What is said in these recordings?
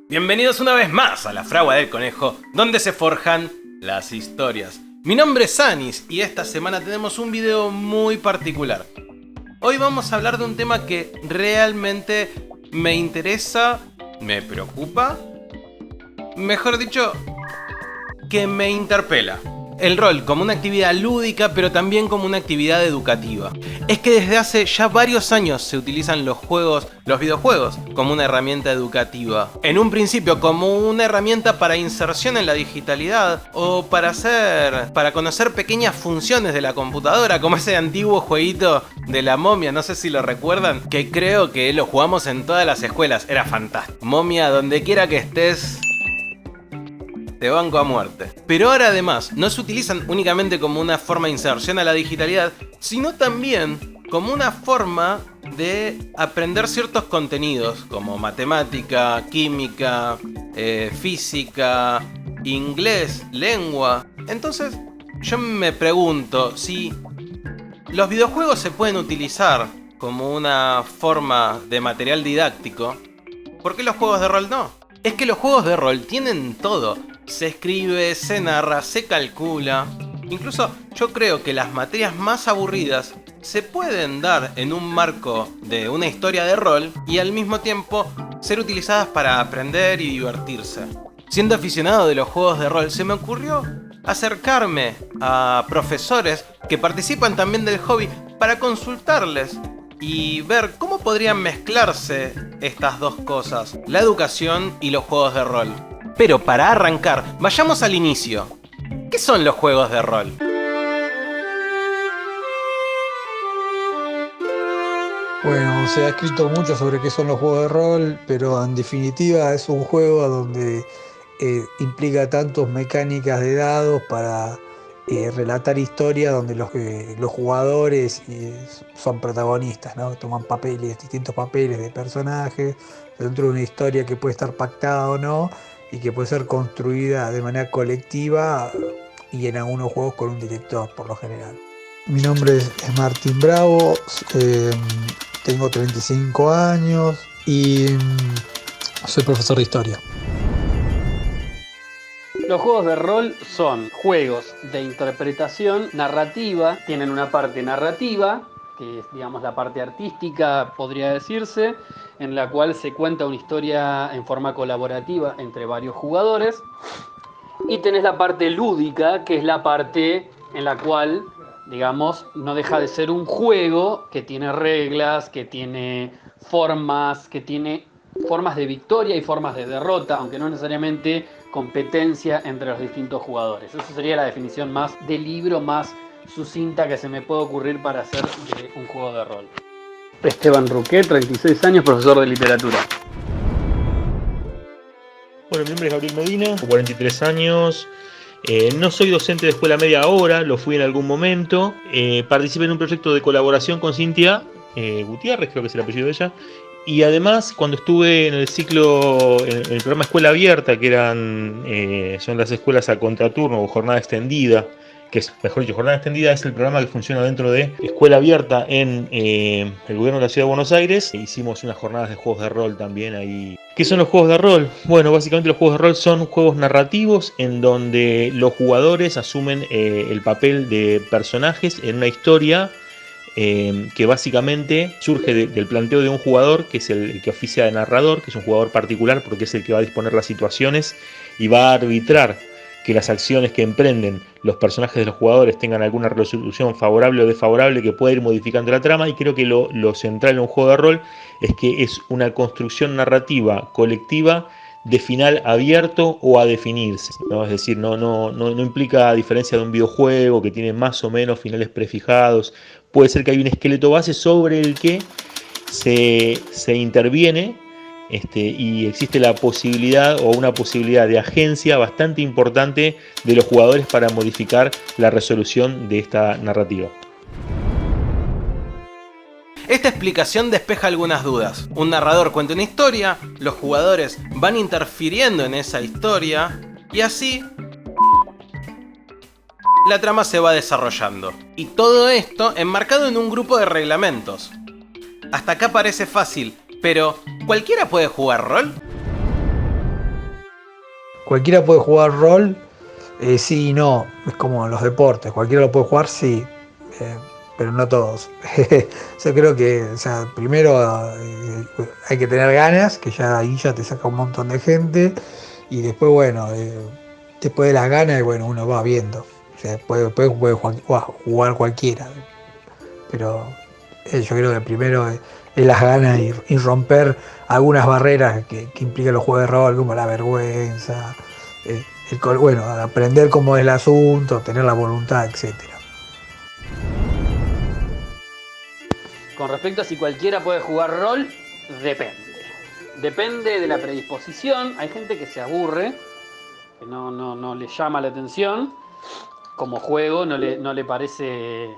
Bienvenidos una vez más a la Fragua del Conejo, donde se forjan las historias. Mi nombre es Anis y esta semana tenemos un video muy particular. Hoy vamos a hablar de un tema que realmente me interesa, me preocupa, mejor dicho, que me interpela. El rol como una actividad lúdica, pero también como una actividad educativa. Es que desde hace ya varios años se utilizan los videojuegos, como una herramienta educativa. En un principio como una herramienta para inserción en la digitalidad, o para conocer pequeñas funciones de la computadora, como ese antiguo jueguito de la momia, no sé si lo recuerdan, que creo que lo jugamos en todas las escuelas, era fantástico. Momia, donde quiera que estés, te banco a muerte. Pero ahora además no se utilizan únicamente como una forma de inserción a la digitalidad, sino también como una forma de aprender ciertos contenidos como matemática, química, física, inglés, lengua. Entonces yo me pregunto si los videojuegos se pueden utilizar como una forma de material didáctico, ¿por qué los juegos de rol no? Es que los juegos de rol tienen todo. Se escribe, se narra, se calcula. Incluso yo creo que las materias más aburridas se pueden dar en un marco de una historia de rol y al mismo tiempo ser utilizadas para aprender y divertirse. Siendo aficionado de los juegos de rol, se me ocurrió acercarme a profesores que participan también del hobby para consultarles y ver cómo podrían mezclarse estas dos cosas, la educación y los juegos de rol. Pero para arrancar, vayamos al inicio. ¿Qué son los juegos de rol? Bueno, se ha escrito mucho sobre qué son los juegos de rol, pero en definitiva es un juego donde implica tanto mecánicas de dados para relatar historias donde los jugadores son protagonistas, ¿no? Toman papeles, distintos papeles de personajes dentro de una historia que puede estar pactada o no y que puede ser construida de manera colectiva y en algunos juegos con un director por lo general. Mi nombre es Martín Bravo, tengo 35 años y soy profesor de historia. Los juegos de rol son juegos de interpretación narrativa, tienen una parte narrativa, que es, digamos, la parte artística, podría decirse, en la cual se cuenta una historia en forma colaborativa entre varios jugadores, y tenés la parte lúdica, que es la parte en la cual, digamos, no deja de ser un juego que tiene reglas, que tiene formas de victoria y formas de derrota, aunque no necesariamente competencia entre los distintos jugadores. Esa sería la definición más del libro, más sucinta que se me puede ocurrir para hacer de un juego de rol. Esteban Ruqué, 36 años, profesor de literatura. Bueno, mi nombre es Gabriel Medina, tengo 43 años. No soy docente de escuela media ahora, lo fui en algún momento. Participé en un proyecto de colaboración con Cintia Gutiérrez, creo que es el apellido de ella. Y además, cuando estuve en el ciclo, en el programa Escuela Abierta, que son las escuelas a contraturno o jornada extendida, que es, mejor dicho, jornada extendida es el programa que funciona dentro de Escuela Abierta en el gobierno de la Ciudad de Buenos Aires. Hicimos unas jornadas de juegos de rol también ahí. ¿Qué son los juegos de rol? Bueno, básicamente los juegos de rol son juegos narrativos en donde los jugadores asumen el papel de personajes en una historia que básicamente surge del planteo de un jugador, que es el que oficia de narrador, que es un jugador particular porque es el que va a disponer las situaciones y va a arbitrar que las acciones que emprenden los personajes de los jugadores tengan alguna resolución favorable o desfavorable que pueda ir modificando la trama. Y creo que lo central en un juego de rol es que es una construcción narrativa colectiva de final abierto o a definirse, ¿no? Es decir, no implica, a diferencia de un videojuego que tiene más o menos finales prefijados. Puede ser que hay un esqueleto base sobre el que se interviene y existe la posibilidad o una posibilidad de agencia bastante importante de los jugadores para modificar la resolución de esta narrativa. Esta explicación despeja algunas dudas. Un narrador cuenta una historia, los jugadores van interfiriendo en esa historia y así la trama se va desarrollando. Y todo esto enmarcado en un grupo de reglamentos. Hasta acá parece fácil, pero ¿cualquiera puede jugar rol? cualquiera puede jugar rol, sí y no, es como los deportes, cualquiera lo puede jugar, sí, pero no todos. Yo creo que, o sea, primero hay que tener ganas, que ya ahí ya te saca un montón de gente, y después, bueno, después de las ganas, bueno, uno va viendo. O sea, puede jugar cualquiera, pero yo creo que primero es las ganas y romper algunas barreras que implican los juegos de rol, como la vergüenza, bueno, aprender cómo es el asunto, tener la voluntad, etcétera. Con respecto a si cualquiera puede jugar rol, depende. Depende de la predisposición. Hay gente que se aburre, que no le llama la atención. Como juego no le parece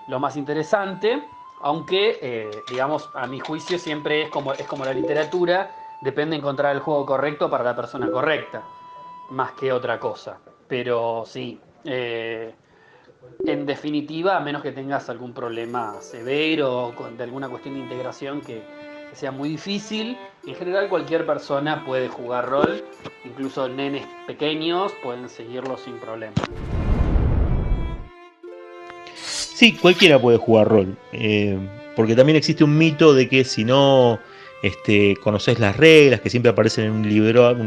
lo más interesante. Aunque, digamos, a mi juicio siempre es como la literatura. Depende encontrar el juego correcto para la persona correcta. Más que otra cosa. Pero sí, en definitiva, a menos que tengas algún problema severo o de alguna cuestión de integración que sea muy difícil, en general cualquier persona puede jugar rol, incluso nenes pequeños pueden seguirlo sin problema. Sí, cualquiera puede jugar rol, porque también existe un mito de que si no conoces las reglas, que siempre aparecen en un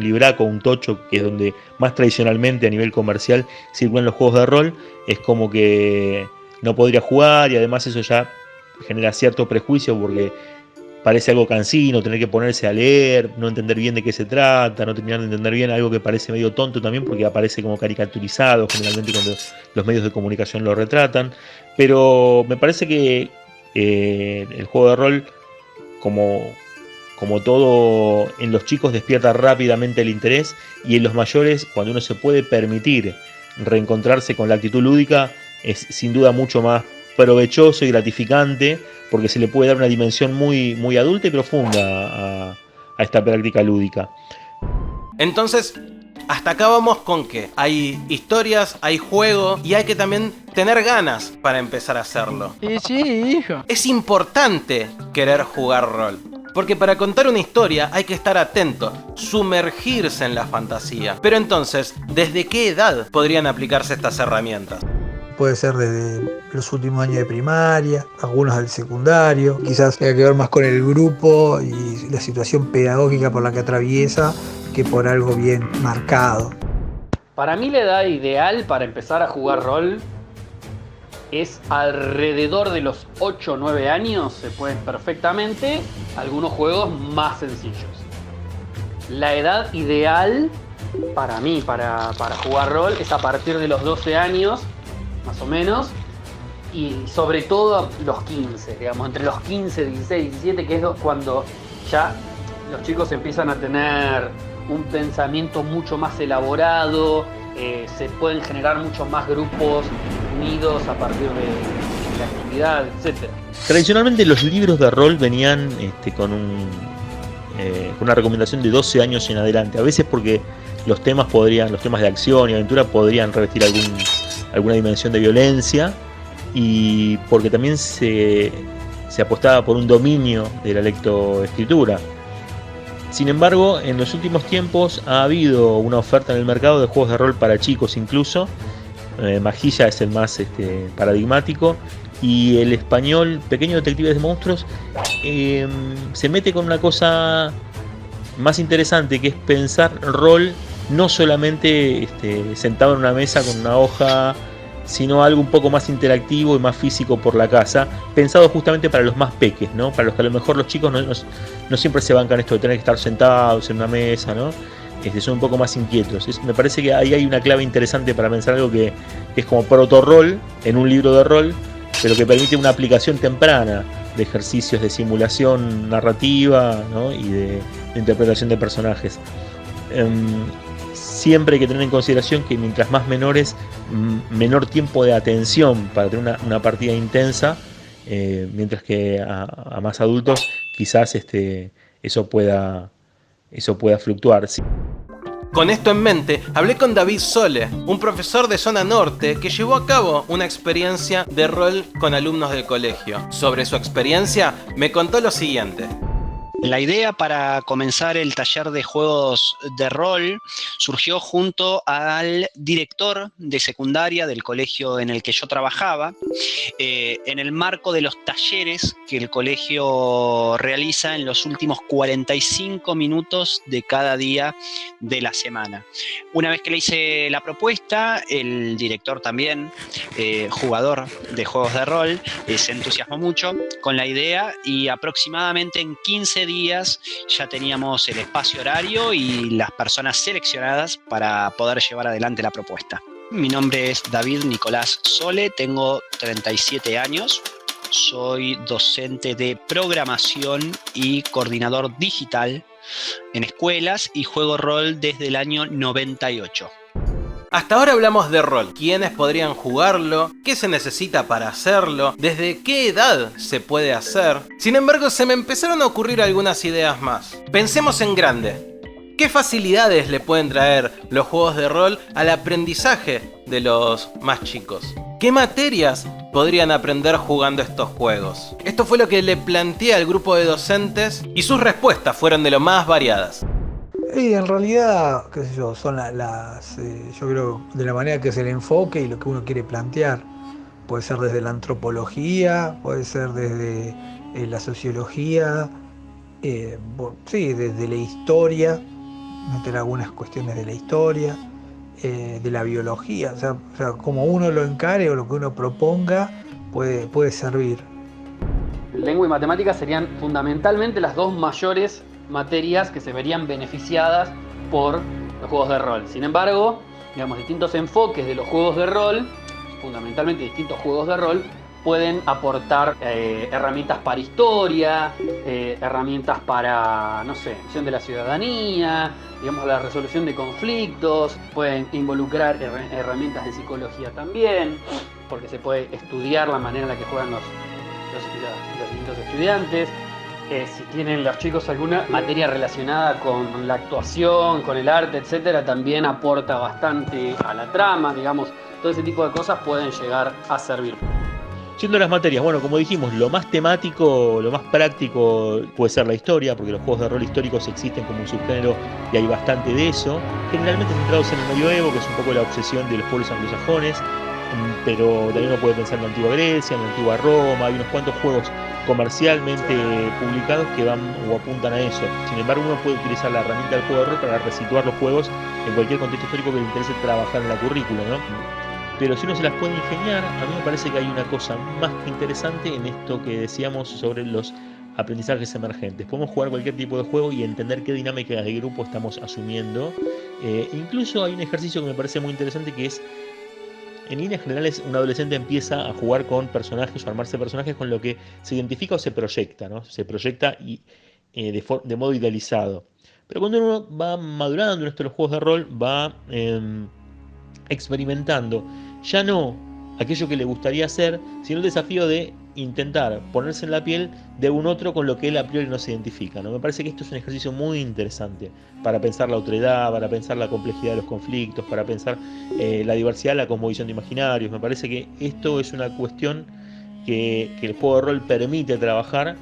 libraco, un tocho, que es donde más tradicionalmente a nivel comercial circulan los juegos de rol, es como que no podría jugar, y además eso ya genera cierto prejuicio porque parece algo cansino, tener que ponerse a leer, no entender bien de qué se trata, no terminar de entender bien algo que parece medio tonto también porque aparece como caricaturizado generalmente cuando los medios de comunicación lo retratan. Pero me parece que el juego de rol, como todo en los chicos, despierta rápidamente el interés, y en los mayores, cuando uno se puede permitir reencontrarse con la actitud lúdica, es sin duda mucho más provechoso y gratificante, porque se le puede dar una dimensión muy, muy adulta y profunda a esta práctica lúdica. Entonces, hasta acá vamos con que hay historias, hay juego y hay que también tener ganas para empezar a hacerlo. Y sí, hijo. Es importante querer jugar rol, porque para contar una historia hay que estar atento, sumergirse en la fantasía. Pero entonces, ¿desde qué edad podrían aplicarse estas herramientas? Puede ser desde los últimos años de primaria, algunos del secundario, quizás tenga que ver más con el grupo y la situación pedagógica por la que atraviesa que por algo bien marcado. Para mí la edad ideal para empezar a jugar rol es alrededor de los 8 o 9 años. Se pueden perfectamente algunos juegos más sencillos. La edad ideal para mí, para jugar rol, es a partir de los 12 años, más o menos, y sobre todo los 15, digamos, entre los 15, 16, 17, que es cuando ya los chicos empiezan a tener un pensamiento mucho más elaborado, se pueden generar muchos más grupos unidos a partir de la actividad, etc. Tradicionalmente los libros de rol venían con una recomendación de 12 años en adelante, a veces porque los temas de acción y aventura podrían revestir alguna dimensión de violencia, y porque también se apostaba por un dominio de la lectoescritura. Sin embargo, en los últimos tiempos ha habido una oferta en el mercado de juegos de rol para chicos incluso. Majilla es el más paradigmático, y el español Pequeños Detectives de Monstruos se mete con una cosa más interesante, que es pensar rol no solamente sentado en una mesa con una hoja, sino algo un poco más interactivo y más físico por la casa, pensado justamente para los más peques, ¿no? Para los que a lo mejor los chicos no siempre se bancan esto de tener que estar sentados en una mesa, ¿no? Son un poco más inquietos. Me parece que ahí hay una clave interesante para pensar algo que es como proto-rol en un libro de rol, pero que permite una aplicación temprana de ejercicios de simulación narrativa, ¿no? Y de interpretación de personajes. Siempre hay que tener en consideración que mientras más menores, menor tiempo de atención para tener una partida intensa, mientras que a más adultos quizás eso pueda fluctuar. ¿Sí? Con esto en mente, hablé con David Sole, un profesor de zona norte que llevó a cabo una experiencia de rol con alumnos del colegio. Sobre su experiencia, me contó lo siguiente. La idea para comenzar el taller de juegos de rol surgió junto al director de secundaria del colegio en el que yo trabajaba, en el marco de los talleres que el colegio realiza en los últimos 45 minutos de cada día de la semana. Una vez que le hice la propuesta, el director también, jugador de juegos de rol, se entusiasmó mucho con la idea y aproximadamente en 15 días ya teníamos el espacio horario y las personas seleccionadas para poder llevar adelante la propuesta. Mi nombre es David Nicolás Sole, tengo 37 años, soy docente de programación y coordinador digital en escuelas y juego rol desde el año 98. Hasta ahora hablamos de rol, quiénes podrían jugarlo, qué se necesita para hacerlo, desde qué edad se puede hacer. Sin embargo, se me empezaron a ocurrir algunas ideas más. Pensemos en grande. ¿Qué facilidades le pueden traer los juegos de rol al aprendizaje de los más chicos? ¿Qué materias podrían aprender jugando estos juegos? Esto fue lo que le planteé al grupo de docentes y sus respuestas fueron de lo más variadas. Y en realidad, qué sé yo, son yo creo, de la manera que es el enfoque y lo que uno quiere plantear. Puede ser desde la antropología, puede ser desde la sociología, sí, desde la historia, meter algunas cuestiones de la historia, de la biología, o sea, como uno lo encare o lo que uno proponga puede servir. Lengua y matemáticas serían fundamentalmente las dos mayores materias que se verían beneficiadas por los juegos de rol. Sin embargo, digamos, distintos enfoques de los juegos de rol, fundamentalmente distintos juegos de rol, pueden aportar herramientas para historia, herramientas para, no sé, gestión de la ciudadanía, digamos, la resolución de conflictos, pueden involucrar herramientas de psicología también, porque se puede estudiar la manera en la que juegan los distintos estudiantes. Si tienen los chicos alguna materia relacionada con la actuación, con el arte, etcétera, también aporta bastante a la trama, digamos, todo ese tipo de cosas pueden llegar a servir. Yendo a las materias, bueno, como dijimos, lo más temático, lo más práctico puede ser la historia, porque los juegos de rol históricos existen como un subgénero y hay bastante de eso, generalmente centrados en el medioevo, que es un poco la obsesión de los pueblos anglosajones, pero también uno puede pensar en la antigua Grecia, en la antigua Roma, hay unos cuantos juegos comercialmente publicados que van o apuntan a eso. Sin embargo, uno puede utilizar la herramienta del juego de rol para resituar los juegos en cualquier contexto histórico que le interese trabajar en la currícula, ¿no? Pero si uno se las puede ingeniar, a mí me parece que hay una cosa más que interesante en esto que decíamos sobre los aprendizajes emergentes. Podemos jugar cualquier tipo de juego y entender qué dinámicas de grupo estamos asumiendo. Incluso hay un ejercicio que me parece muy interesante que es, en líneas generales, un adolescente empieza a jugar con personajes o armarse personajes con lo que se identifica o se proyecta, ¿no? Se proyecta y, de modo idealizado. Pero cuando uno va madurando en esto de los juegos de rol, va experimentando ya no aquello que le gustaría hacer, sino el desafío de intentar ponerse en la piel de un otro con lo que él a priori no se identifica, ¿no? Me parece que esto es un ejercicio muy interesante para pensar la otredad, para pensar la complejidad de los conflictos, para pensar la diversidad, la cosmovisión de imaginarios. Me parece que esto es una cuestión que el juego de rol permite trabajar.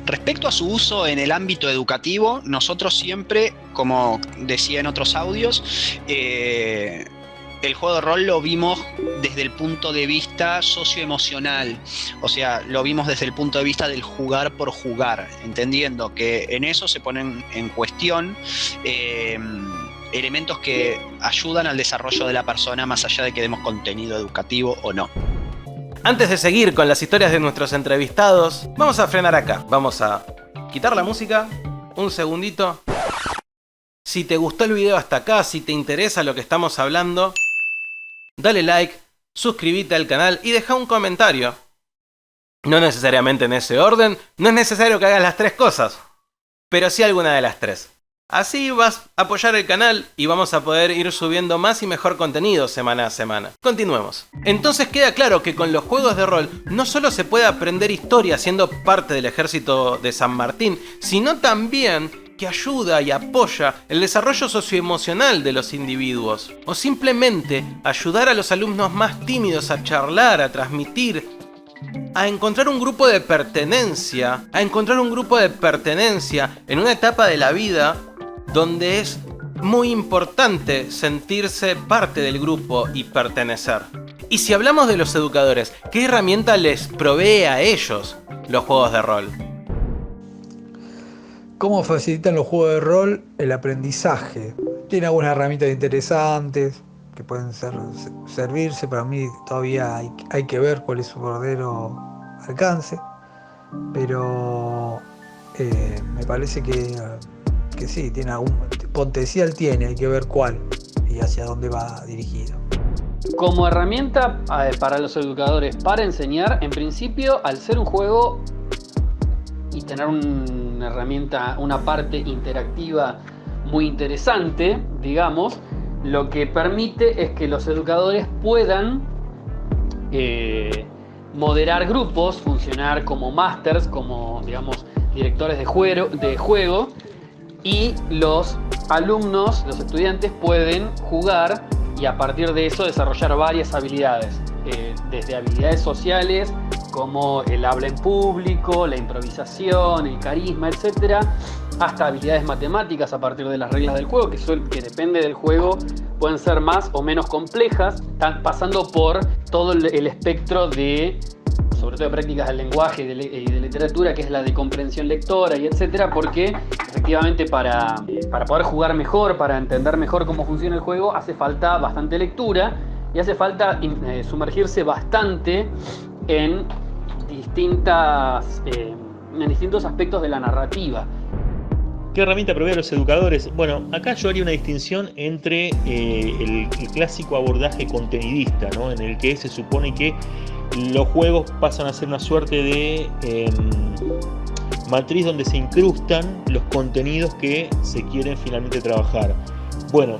Respecto a su uso en el ámbito educativo, nosotros siempre, como decía en otros audios, el juego de rol lo vimos desde el punto de vista socioemocional, o sea, lo vimos desde el punto de vista del jugar por jugar, entendiendo que en eso se ponen en cuestión elementos que ayudan al desarrollo de la persona más allá de que demos contenido educativo o no. Antes de seguir con las historias de nuestros entrevistados, vamos a frenar acá. Vamos a quitar la música, un segundito. Si te gustó el video hasta acá, si te interesa lo que estamos hablando, dale like, suscríbete al canal y deja un comentario. No necesariamente en ese orden, no es necesario que hagas las tres cosas, pero sí alguna de las tres. Así vas a apoyar el canal y vamos a poder ir subiendo más y mejor contenido semana a semana. Continuemos. Entonces queda claro que con los juegos de rol no solo se puede aprender historia siendo parte del ejército de San Martín, sino también que ayuda y apoya el desarrollo socioemocional de los individuos. O simplemente ayudar a los alumnos más tímidos a charlar, a transmitir a encontrar un grupo de pertenencia, en una etapa de la vida donde es muy importante sentirse parte del grupo y pertenecer. Y si hablamos de los educadores, ¿qué herramienta les provee a ellos los juegos de rol? ¿Cómo facilitan los juegos de rol el aprendizaje? Tiene algunas herramientas interesantes que pueden servirse. Para mí todavía hay que ver cuál es su verdadero alcance, pero me parece que sí, tiene algún potencial, hay que ver cuál y hacia dónde va dirigido. Como herramienta para los educadores para enseñar, en principio, al ser un juego y tener una herramienta, una parte interactiva muy interesante, digamos, lo que permite es que los educadores puedan moderar grupos, funcionar como masters, como, digamos, directores de juego, y los alumnos, los estudiantes pueden jugar y a partir de eso desarrollar varias habilidades, desde habilidades sociales como el habla en público, la improvisación, el carisma, etc., hasta habilidades matemáticas a partir de las reglas del juego, que depende del juego, pueden ser más o menos complejas, pasando por todo el espectro de, sobre todo de prácticas del lenguaje y de literatura, que es la de comprensión lectora y etcétera, porque efectivamente para poder jugar mejor, para entender mejor cómo funciona el juego, hace falta bastante lectura y hace falta sumergirse bastante en distintos aspectos de la narrativa. ¿Qué herramienta provee a los educadores? Bueno, acá yo haría una distinción entre el clásico abordaje contenidista, ¿no? En el que se supone que los juegos pasan a ser una suerte de matriz donde se incrustan los contenidos que se quieren finalmente trabajar. Bueno,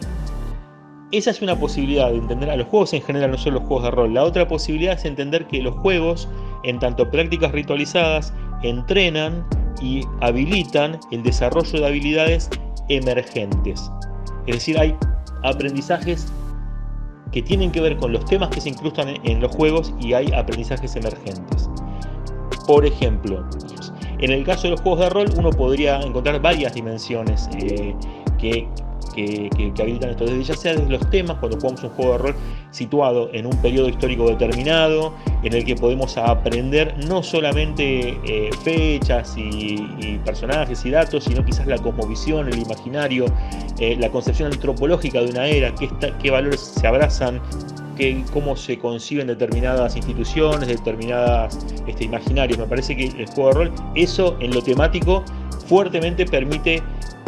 esa es una posibilidad de entender a los juegos en general, no solo los juegos de rol. La otra posibilidad es entender que los juegos, en tanto prácticas ritualizadas, entrenan y habilitan el desarrollo de habilidades emergentes. Es decir, hay aprendizajes que tienen que ver con los temas que se incrustan en los juegos y hay aprendizajes emergentes. Por ejemplo, en el caso de los juegos de rol, uno podría encontrar varias dimensiones que habilitan esto, desde ya sea desde los temas, cuando jugamos un juego de rol situado en un periodo histórico determinado, en el que podemos aprender no solamente fechas y personajes y datos, sino quizás la cosmovisión, el imaginario, la concepción antropológica de una era, qué valores se abrazan, cómo se conciben determinadas instituciones, determinadas imaginarios. Me parece que el juego de rol, eso en lo temático, fuertemente permite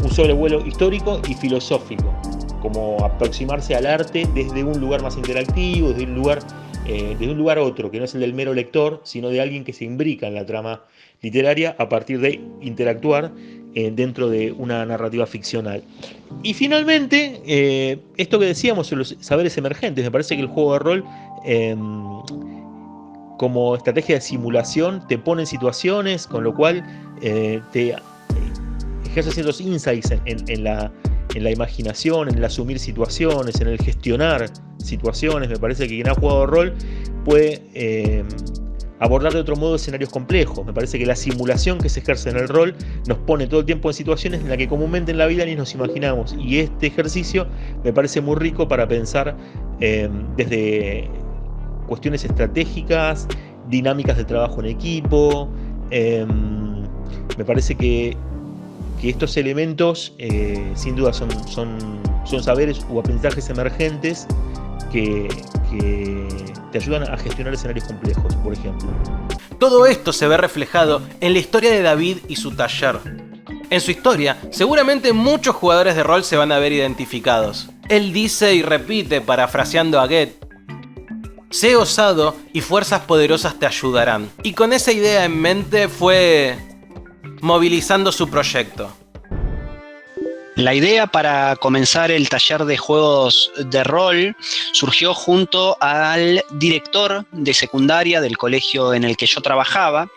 un sobrevuelo histórico y filosófico, como aproximarse al arte desde un lugar más interactivo, desde un lugar a otro, que no es el del mero lector, sino de alguien que se imbrica en la trama literaria a partir de interactuar dentro de una narrativa ficcional. Y finalmente, esto que decíamos sobre los saberes emergentes, me parece que el juego de rol, como estrategia de simulación, te pone en situaciones, con lo cual te ejerce ciertos insights en la imaginación, en el asumir situaciones, en el gestionar situaciones. Me parece que quien ha jugado rol puede abordar de otro modo escenarios complejos. Me parece que la simulación que se ejerce en el rol nos pone todo el tiempo en situaciones en las que comúnmente en la vida ni nos imaginamos, y este ejercicio me parece muy rico para pensar desde cuestiones estratégicas, dinámicas de trabajo en equipo. Me parece que estos elementos sin duda son saberes o aprendizajes emergentes que te ayudan a gestionar escenarios complejos, por ejemplo. Todo esto se ve reflejado en la historia de David y su taller. En su historia, seguramente muchos jugadores de rol se van a ver identificados. Él dice y repite, parafraseando a Goethe: sé osado y fuerzas poderosas te ayudarán. Y con esa idea en mente fue movilizando su proyecto. La idea para comenzar el taller de juegos de rol surgió junto al director de secundaria del colegio en el que yo trabajaba,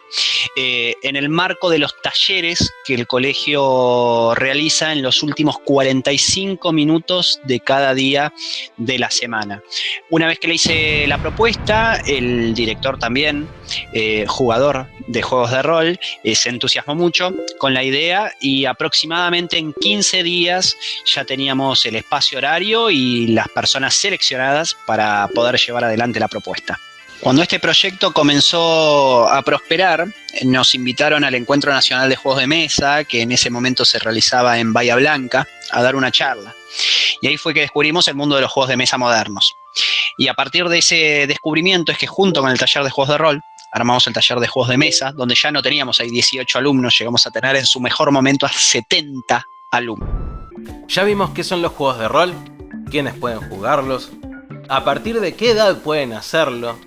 en el marco de los talleres que el colegio realiza en los últimos 45 minutos de cada día de la semana. Una vez que le hice la propuesta, el director también jugador de juegos de rol, se entusiasmó mucho con la idea y aproximadamente en 15 días ya teníamos el espacio horario y las personas seleccionadas para poder llevar adelante la propuesta. Cuando este proyecto comenzó a prosperar, nos invitaron al Encuentro Nacional de Juegos de Mesa, que en ese momento se realizaba en Bahía Blanca, a dar una charla. Y ahí fue que descubrimos el mundo de los juegos de mesa modernos. Y a partir de ese descubrimiento es que junto con el taller de juegos de rol, armamos el taller de juegos de mesa, donde ya no teníamos ahí 18 alumnos, llegamos a tener en su mejor momento a 70 alumnos. Ya vimos qué son los juegos de rol, quiénes pueden jugarlos, a partir de qué edad pueden hacerlo,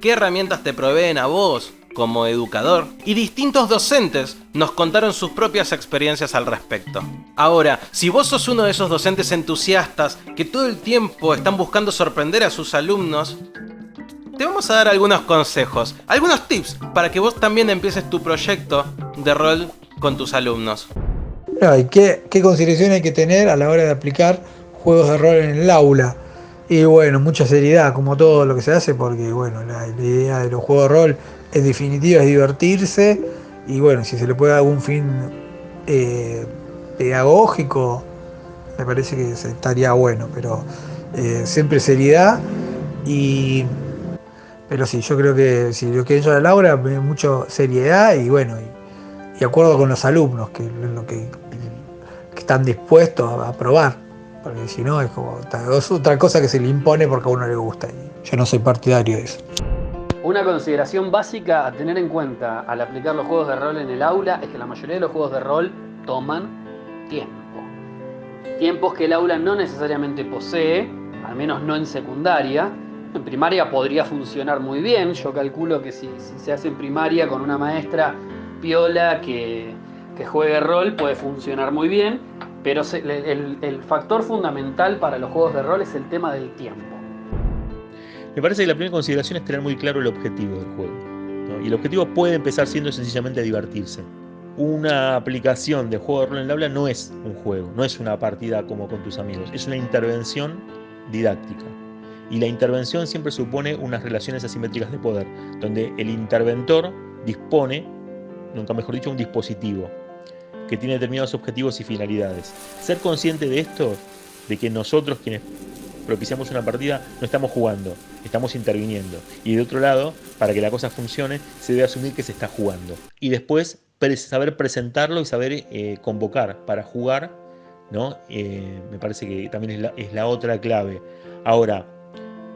qué herramientas te proveen a vos como educador, y distintos docentes nos contaron sus propias experiencias al respecto. Ahora, si vos sos uno de esos docentes entusiastas que todo el tiempo están buscando sorprender a sus alumnos, te vamos a dar algunos consejos, algunos tips para que vos también empieces tu proyecto de rol con tus alumnos. ¿Y qué consideración hay que tener a la hora de aplicar juegos de rol en el aula? Y bueno, mucha seriedad, como todo lo que se hace, porque bueno, la idea de los juegos de rol en definitiva es divertirse, y bueno, si se le puede dar algún fin pedagógico, me parece que estaría bueno, pero siempre seriedad. Pero sí, yo creo que si lo que ellos al aula, mucho seriedad y bueno, y acuerdo con los alumnos, que es lo que están dispuestos a probar. Porque si no es otra cosa que se le impone porque a uno le gusta, y yo no soy partidario de eso. Una consideración básica a tener en cuenta al aplicar los juegos de rol en el aula es que la mayoría de los juegos de rol toman tiempo. Tiempos que el aula no necesariamente posee, al menos no en secundaria. En primaria podría funcionar muy bien. Yo calculo que si se hace en primaria con una maestra piola que juegue rol puede funcionar muy bien. Pero el factor fundamental para los juegos de rol es el tema del tiempo. Me parece que la primera consideración es tener muy claro el objetivo del juego, ¿no? Y el objetivo puede empezar siendo sencillamente divertirse. Una aplicación de juego de rol en el aula no es un juego, no es una partida como con tus amigos, es una intervención didáctica. Y la intervención siempre supone unas relaciones asimétricas de poder, donde el interventor dispone, nunca mejor dicho, un dispositivo que tiene determinados objetivos y finalidades. Ser consciente de esto, de que nosotros quienes propiciamos una partida no estamos jugando, estamos interviniendo. Y de otro lado, para que la cosa funcione, se debe asumir que se está jugando. Y después saber presentarlo y saber convocar para jugar, ¿no? Me parece que también es la otra clave. Ahora,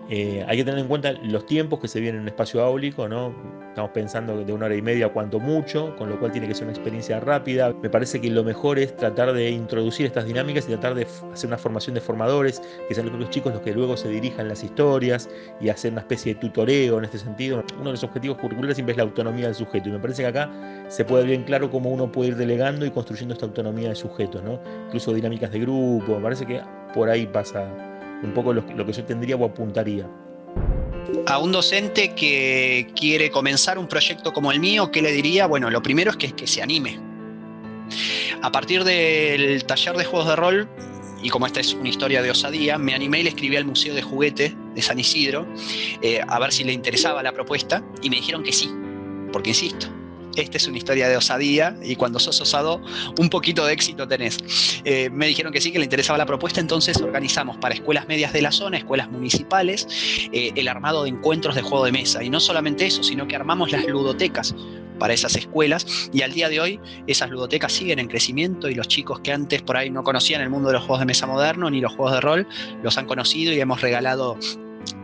hay que tener en cuenta los tiempos que se vienen en un espacio áulico, ¿no? Estamos pensando de 1 hora y media cuanto mucho, con lo cual tiene que ser una experiencia rápida. Me parece que lo mejor es tratar de introducir estas dinámicas y tratar de hacer una formación de formadores, que sean los propios chicos los que luego se dirijan las historias y hacer una especie de tutoreo en este sentido. Uno de los objetivos curriculares siempre es la autonomía del sujeto, y me parece que acá se puede ver bien claro cómo uno puede ir delegando y construyendo esta autonomía de sujetos, ¿no? Incluso dinámicas de grupo. Me parece que por ahí pasa un poco lo que yo tendría o apuntaría. A un docente que quiere comenzar un proyecto como el mío, ¿qué le diría? Bueno, lo primero es que se anime. A partir del taller de juegos de rol, y como esta es una historia de osadía, me animé y le escribí al Museo de Juguete de San Isidro a ver si le interesaba la propuesta, y me dijeron que sí, porque insisto, esta es una historia de osadía y cuando sos osado un poquito de éxito tenés. Me dijeron que sí, que le interesaba la propuesta, entonces organizamos para escuelas medias de la zona, escuelas municipales, el armado de encuentros de juego de mesa. Y no solamente eso, sino que armamos las ludotecas para esas escuelas, y al día de hoy esas ludotecas siguen en crecimiento, y los chicos que antes por ahí no conocían el mundo de los juegos de mesa moderno ni los juegos de rol, los han conocido y hemos regalado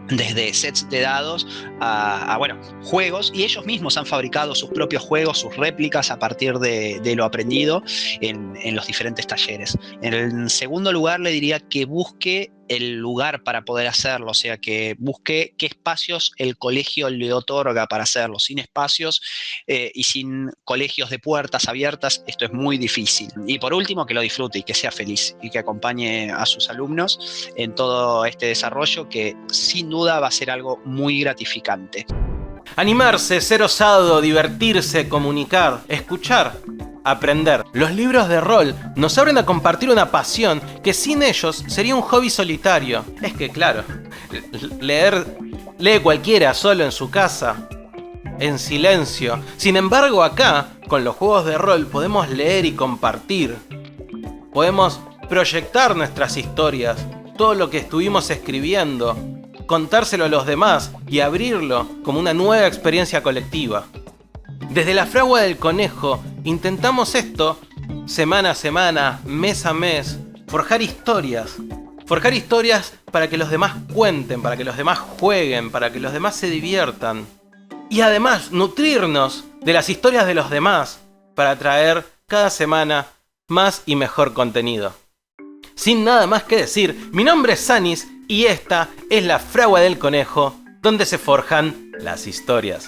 desde sets de dados a juegos, y ellos mismos han fabricado sus propios juegos, sus réplicas a partir de lo aprendido en los diferentes talleres. En segundo lugar, le diría que busque el lugar para poder hacerlo, o sea, que busque qué espacios el colegio le otorga para hacerlo. Sin espacios y sin colegios de puertas abiertas, esto es muy difícil. Y por último, que lo disfrute y que sea feliz, y que acompañe a sus alumnos en todo este desarrollo, que sin duda va a ser algo muy gratificante. Animarse, ser osado, divertirse, comunicar, escuchar, aprender. Los libros de rol nos abren a compartir una pasión que sin ellos sería un hobby solitario. Es que claro, lee cualquiera solo en su casa, en silencio. Sin embargo, acá, con los juegos de rol, podemos leer y compartir. Podemos proyectar nuestras historias, todo lo que estuvimos escribiendo, contárselo a los demás y abrirlo como una nueva experiencia colectiva. Desde la Fragua del Conejo intentamos esto semana a semana, mes a mes, forjar historias para que los demás cuenten, para que los demás jueguen, para que los demás se diviertan. Y además nutrirnos de las historias de los demás para traer cada semana más y mejor contenido. Sin nada más que decir, mi nombre es Sanis y esta es la Fragua del Conejo, donde se forjan las historias.